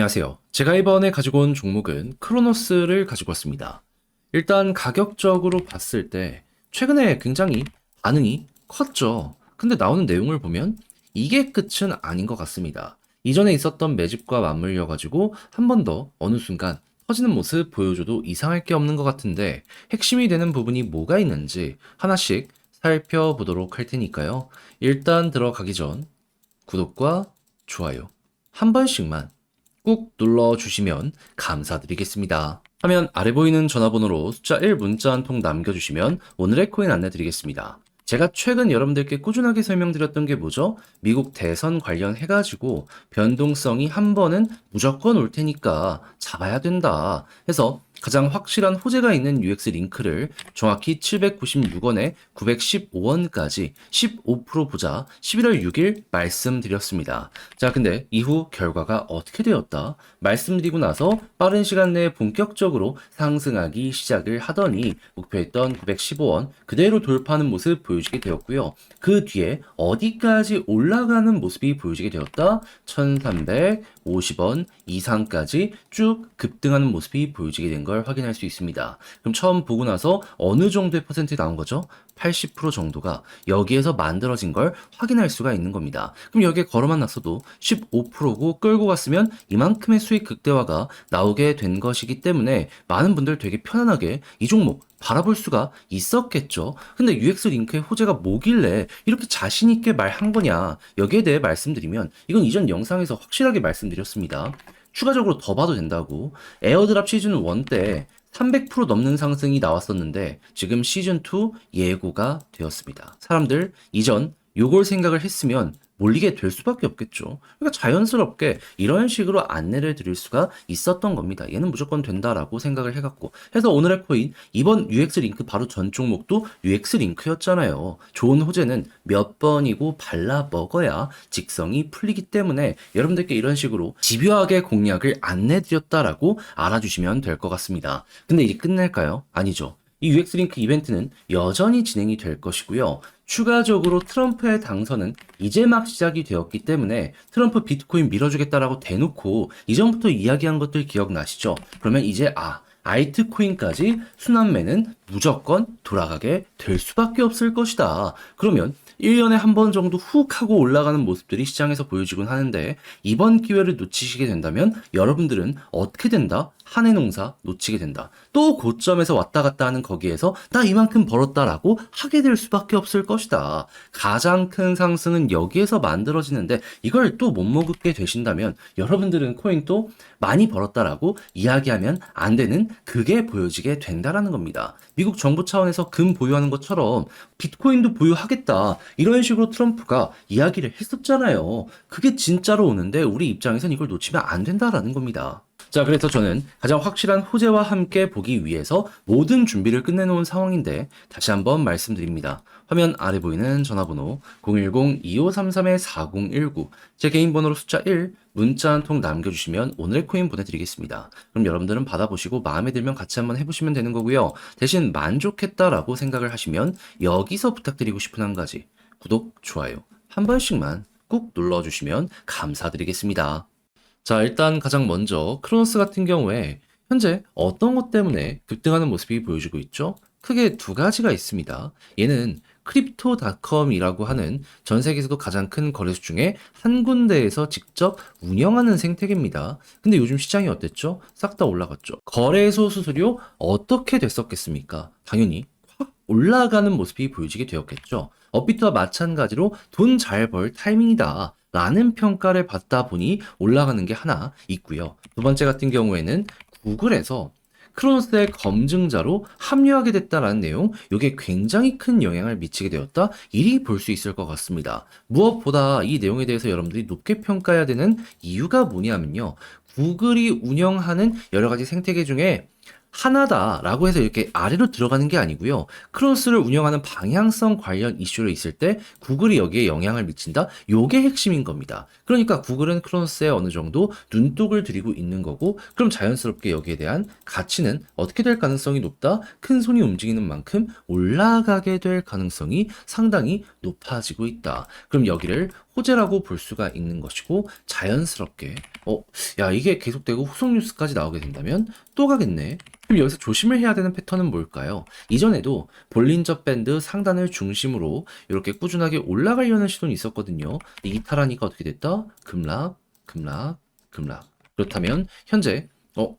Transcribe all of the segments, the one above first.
안녕하세요. 제가 이번에 가지고 온 종목은 크로노스를 가지고 왔습니다. 일단 가격적으로 봤을 때 최근에 굉장히 반응이 컸죠. 근데 나오는 내용을 보면 이게 끝은 아닌 것 같습니다. 이전에 있었던 매집과 맞물려 가지고 한 번 더 어느 순간 터지는 모습 보여줘도 이상할 게 없는 것 같은데 핵심이 되는 부분이 뭐가 있는지 하나씩 살펴보도록 할 테니까요. 일단 들어가기 전 구독과 좋아요 한 번씩만 꾹 눌러주시면 감사드리겠습니다. 화면 아래 보이는 전화번호로 숫자 1 문자 한 통 남겨주시면 오늘의 코인 안내드리겠습니다. 제가 최근 여러분들께 꾸준하게 설명드렸던 게 뭐죠? 미국 대선 관련해가지고 변동성이 한 번은 무조건 올 테니까 잡아야 된다 해서 가장 확실한 호재가 있는 UX 링크를 정확히 796원에 915원까지 15% 보자 11월 6일 말씀드렸습니다. 자, 근데 이후 결과가 어떻게 되었다? 말씀드리고 나서 빠른 시간 내에 본격적으로 상승하기 시작을 하더니 목표했던 915원 그대로 돌파하는 모습 보여지게 되었고요. 그 뒤에 어디까지 올라가는 모습이 보여지게 되었다? 1350원 이상까지 쭉 급등하는 모습이 보여지게 된 걸 확인할 수 있습니다. 그럼 처음 보고 나서 어느 정도의 퍼센트 나온 거죠? 80% 정도가 여기에서 만들어진 걸 확인할 수가 있는 겁니다. 그럼 여기에 걸어만 놨어도 15%고 끌고 갔으면 이만큼의 수익 극대화가 나오게 된 것이기 때문에 많은 분들 되게 편안하게 이 종목 바라볼 수가 있었겠죠. 근데 UX 링크의 호재가 뭐길래 이렇게 자신 있게 말한 거냐? 여기에 대해 말씀드리면 이건 이전 영상에서 확실하게 말씀드렸습니다. 추가적으로 더 봐도 된다고. 에어드랍 시즌 1 때 300% 넘는 상승이 나왔었는데 지금 시즌2 예고가 되었습니다. 사람들 이전 요걸 생각을 했으면 몰리게 될 수밖에 없겠죠. 그러니까 자연스럽게 이런 식으로 안내를 드릴 수가 있었던 겁니다. 얘는 무조건 된다라고 생각을 해갖고. 해서 오늘의 코인, 이번 UX 링크 바로 전 종목도 UX 링크였잖아요. 좋은 호재는 몇 번이고 발라 먹어야 직성이 풀리기 때문에 여러분들께 이런 식으로 집요하게 공략을 안내드렸다라고 알아주시면 될 것 같습니다. 근데 이게 끝날까요? 아니죠. 이 UX 링크 이벤트는 여전히 진행이 될 것이고요. 추가적으로 트럼프의 당선은 이제 막 시작이 되었기 때문에 트럼프 비트코인 밀어주겠다라고 대놓고 이전부터 이야기한 것들 기억나시죠? 그러면 이제 알트코인까지 순환매는 무조건 돌아가게 될 수밖에 없을 것이다. 그러면 1년에 한 번 정도 훅 하고 올라가는 모습들이 시장에서 보여지곤 하는데 이번 기회를 놓치시게 된다면 여러분들은 어떻게 된다? 한 해 농사 놓치게 된다. 또 고점에서 왔다 갔다 하는 거기에서 나 이만큼 벌었다라고 하게 될 수밖에 없을 것이다. 가장 큰 상승은 여기에서 만들어지는데 이걸 또 못 먹게 되신다면 여러분들은 코인 또 많이 벌었다라고 이야기하면 안 되는 그게 보여지게 된다라는 겁니다. 미국 정부 차원에서 금 보유하는 것처럼 비트코인도 보유하겠다. 이런 식으로 트럼프가 이야기를 했었잖아요. 그게 진짜로 오는데 우리 입장에선 이걸 놓치면 안 된다라는 겁니다. 자, 그래서 저는 가장 확실한 호재와 함께 보기 위해서 모든 준비를 끝내놓은 상황인데 다시 한번 말씀드립니다. 화면 아래 보이는 전화번호 010-2533-4019 제 개인 번호로 숫자 1 문자 한 통 남겨주시면 오늘의 코인 보내드리겠습니다. 그럼 여러분들은 받아보시고 마음에 들면 같이 한번 해보시면 되는 거고요. 대신 만족했다라고 생각을 하시면 여기서 부탁드리고 싶은 한 가지 구독, 좋아요 한 번씩만 꾹 눌러주시면 감사드리겠습니다. 자, 일단 가장 먼저 크로노스 같은 경우에 현재 어떤 것 때문에 급등하는 모습이 보여지고 있죠? 크게 두 가지가 있습니다. 얘는 크립토닷컴이라고 하는 전 세계에서도 가장 큰 거래소 중에 한 군데에서 직접 운영하는 생태계입니다. 근데 요즘 시장이 어땠죠? 싹 다 올라갔죠. 거래소 수수료 어떻게 됐었겠습니까? 당연히 확 올라가는 모습이 보여지게 되었겠죠. 업비트와 마찬가지로 돈 잘 벌 타이밍이다 라는 평가를 받다 보니 올라가는 게 하나 있고요. 두 번째 같은 경우에는 구글에서 크로노스의 검증자로 합류하게 됐다라는 내용, 이게 굉장히 큰 영향을 미치게 되었다. 이리 볼 수 있을 것 같습니다. 무엇보다 이 내용에 대해서 여러분들이 높게 평가해야 되는 이유가 뭐냐면요. 구글이 운영하는 여러 가지 생태계 중에 하나다라고 해서 이렇게 아래로 들어가는 게 아니고요. 크로노스를 운영하는 방향성 관련 이슈로 있을 때 구글이 여기에 영향을 미친다. 요게 핵심인 겁니다. 그러니까 구글은 크로노스에 어느 정도 눈독을 들이고 있는 거고, 그럼 자연스럽게 여기에 대한 가치는 어떻게 될 가능성이 높다? 큰 손이 움직이는 만큼 올라가게 될 가능성이 상당히 높아지고 있다. 그럼 여기를 호재라고 볼 수가 있는 것이고, 자연스럽게 야, 이게 계속되고 후속 뉴스까지 나오게 된다면 또 가겠네. 그럼 여기서 조심을 해야 되는 패턴은 뭘까요? 이전에도 볼린저 밴드 상단을 중심으로 이렇게 꾸준하게 올라가려는 시도는 있었거든요. 근데 이탈하니까 어떻게 됐다? 급락, 급락, 급락. 그렇다면 현재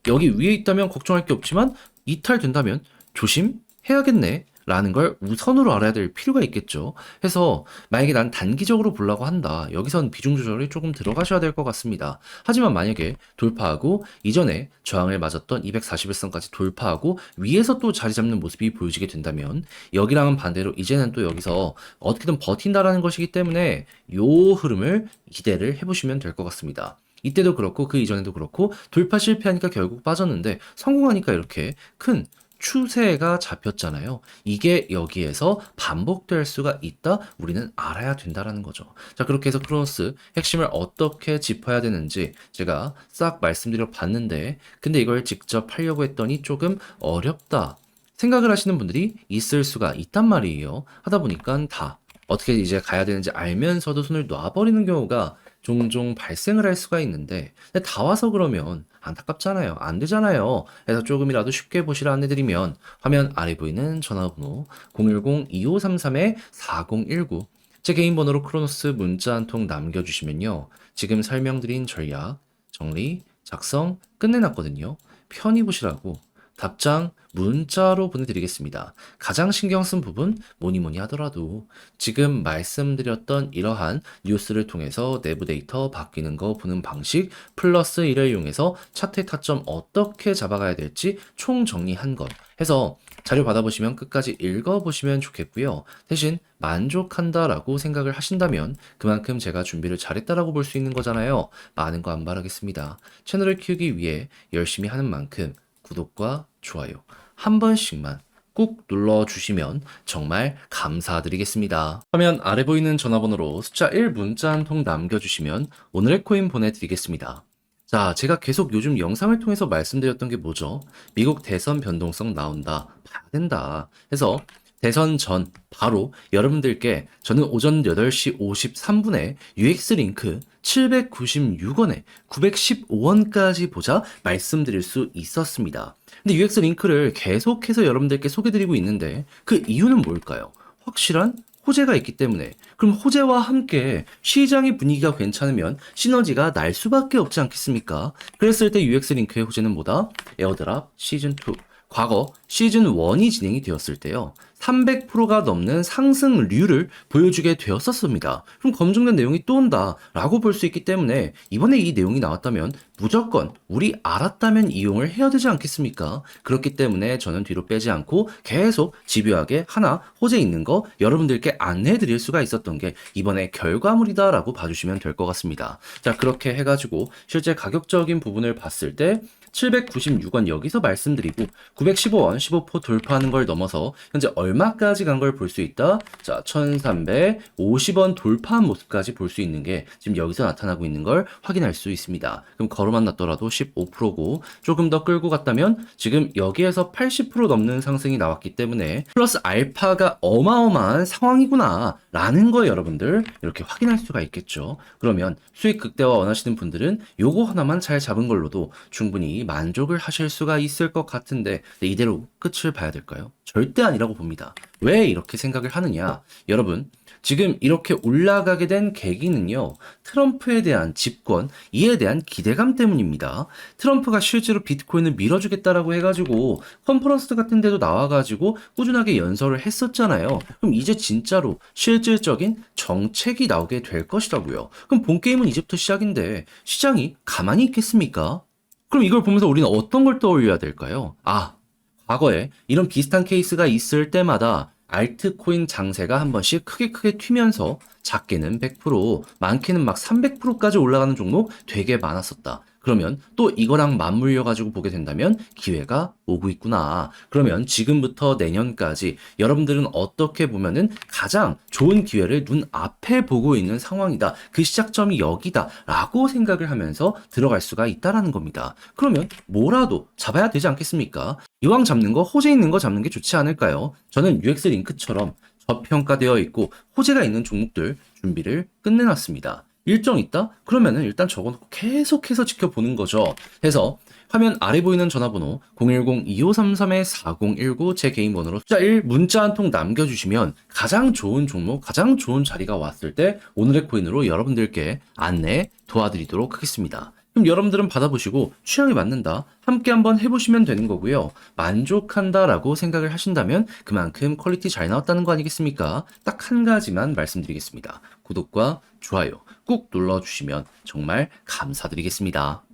여기 위에 있다면 걱정할 게 없지만 이탈된다면 조심해야겠네. 라는 걸 우선으로 알아야 될 필요가 있겠죠. 해서 만약에 난 단기적으로 보려고 한다. 여기선 비중 조절이 조금 들어가셔야 될 것 같습니다. 하지만 만약에 돌파하고 이전에 저항을 맞았던 241선까지 돌파하고 위에서 또 자리 잡는 모습이 보여지게 된다면 여기랑은 반대로 이제는 또 여기서 어떻게든 버틴다라는 것이기 때문에 요 흐름을 기대를 해보시면 될 것 같습니다. 이때도 그렇고 그 이전에도 그렇고 돌파 실패하니까 결국 빠졌는데 성공하니까 이렇게 큰 추세가 잡혔잖아요. 이게 여기에서 반복될 수가 있다. 우리는 알아야 된다라는 거죠. 자, 그렇게 해서 크로노스 핵심을 어떻게 짚어야 되는지 제가 싹 말씀드려 봤는데, 근데 이걸 직접 하려고 했더니 조금 어렵다 생각을 하시는 분들이 있을 수가 있단 말이에요. 하다 보니까 다 어떻게 이제 가야 되는지 알면서도 손을 놔버리는 경우가 종종 발생을 할 수가 있는데, 근데 다 와서 그러면 안타깝잖아요. 안 되잖아요. 그래서 조금이라도 쉽게 보시라 안내드리면 화면 아래 보이는 전화번호 010-2533-4019 제 개인 번호로 크로노스 문자 한 통 남겨주시면요. 지금 설명드린 전략, 정리, 작성 끝내놨거든요. 편히 보시라고 답장 문자로 보내드리겠습니다. 가장 신경 쓴 부분 뭐니 뭐니 하더라도 지금 말씀드렸던 이러한 뉴스를 통해서 내부 데이터 바뀌는 거 보는 방식 플러스 1을 이용해서 차트의 타점 어떻게 잡아가야 될지 총 정리한 것 해서 자료 받아보시면 끝까지 읽어보시면 좋겠고요. 대신 만족한다라고 생각을 하신다면 그만큼 제가 준비를 잘했다라고 볼 수 있는 거잖아요. 많은 거 안 바라겠습니다. 채널을 키우기 위해 열심히 하는 만큼 구독과 좋아요 한 번씩만 꾹 눌러주시면 정말 감사드리겠습니다. 화면 아래 보이는 전화번호로 숫자 1 문자 한 통 남겨주시면 오늘의 코인 보내드리겠습니다. 자, 제가 계속 요즘 영상을 통해서 말씀드렸던 게 뭐죠? 미국 대선 변동성 나온다, 봐야 된다 해서 대선 전 바로 여러분들께 저는 오전 8시 53분에 UX 링크 796원에 915원까지 보자 말씀드릴 수 있었습니다. 근데 UX 링크를 계속해서 여러분들께 소개드리고 있는데 그 이유는 뭘까요? 확실한 호재가 있기 때문에. 그럼 호재와 함께 시장의 분위기가 괜찮으면 시너지가 날 수밖에 없지 않겠습니까? 그랬을 때 UX 링크의 호재는 뭐다? 에어드랍 시즌2. 과거 시즌1이 진행이 되었을 때요. 300%가 넘는 상승률을 보여주게 되었었습니다. 그럼 검증된 내용이 또 온다 라고 볼 수 있기 때문에 이번에 이 내용이 나왔다면 무조건 우리 알았다면 이용을 해야 되지 않겠습니까? 그렇기 때문에 저는 뒤로 빼지 않고 계속 집요하게 하나 호재 있는 거 여러분들께 안내해 드릴 수가 있었던 게 이번에 결과물이다 라고 봐주시면 될 것 같습니다. 자, 그렇게 해가지고 실제 가격적인 부분을 봤을 때 796원 여기서 말씀드리고 915원 15% 돌파하는 걸 넘어서 현재 얼마까지 간 걸 볼 수 있다? 자, 1350원 돌파한 모습까지 볼 수 있는 게 지금 여기서 나타나고 있는 걸 확인할 수 있습니다. 그럼 걸어만 놨더라도 15%고 조금 더 끌고 갔다면 지금 여기에서 80% 넘는 상승이 나왔기 때문에 플러스 알파가 어마어마한 상황이구나 라는 거 여러분들 이렇게 확인할 수가 있겠죠. 그러면 수익 극대화 원하시는 분들은 요거 하나만 잘 잡은 걸로도 충분히 만족을 하실 수가 있을 것 같은데 이대로 끝을 봐야 될까요? 절대 아니라고 봅니다. 왜 이렇게 생각을 하느냐? 여러분, 지금 이렇게 올라가게 된 계기는요, 트럼프에 대한 집권, 이에 대한 기대감 때문입니다. 트럼프가 실제로 비트코인을 밀어주겠다라고 해가지고 컨퍼런스 같은 데도 나와가지고 꾸준하게 연설을 했었잖아요. 그럼 이제 진짜로 실질적인 정책이 나오게 될 것이라고요. 그럼 본 게임은 이제부터 시작인데 시장이 가만히 있겠습니까? 그럼 이걸 보면서 우리는 어떤 걸 떠올려야 될까요? 과거에 이런 비슷한 케이스가 있을 때마다 알트코인 장세가 한 번씩 크게 튀면서 작게는 100%, 많게는 막 300%까지 올라가는 종목 되게 많았었다. 그러면 또 이거랑 맞물려 가지고 보게 된다면 기회가 오고 있구나. 그러면 지금부터 내년까지 여러분들은 어떻게 보면은 가장 좋은 기회를 눈앞에 보고 있는 상황이다. 그 시작점이 여기다. 라고 생각을 하면서 들어갈 수가 있다라는 겁니다. 그러면 뭐라도 잡아야 되지 않겠습니까? 이왕 잡는 거 호재 있는 거 잡는 게 좋지 않을까요? 저는 UX 링크처럼 저평가되어 있고 호재가 있는 종목들 준비를 끝내놨습니다. 일정 있다? 그러면은 일단 적어놓고 계속해서 지켜보는 거죠. 해서 화면 아래 보이는 전화번호 010-2533-4019 제 개인 번호로 숫자 1 문자 한 통 남겨주시면 가장 좋은 종목, 가장 좋은 자리가 왔을 때 오늘의 코인으로 여러분들께 안내 도와드리도록 하겠습니다. 그럼 여러분들은 받아보시고 취향에 맞는다. 함께 한번 해보시면 되는 거고요. 만족한다라고 생각을 하신다면 그만큼 퀄리티 잘 나왔다는 거 아니겠습니까? 딱 한 가지만 말씀드리겠습니다. 구독과 좋아요 꾹 눌러주시면 정말 감사드리겠습니다.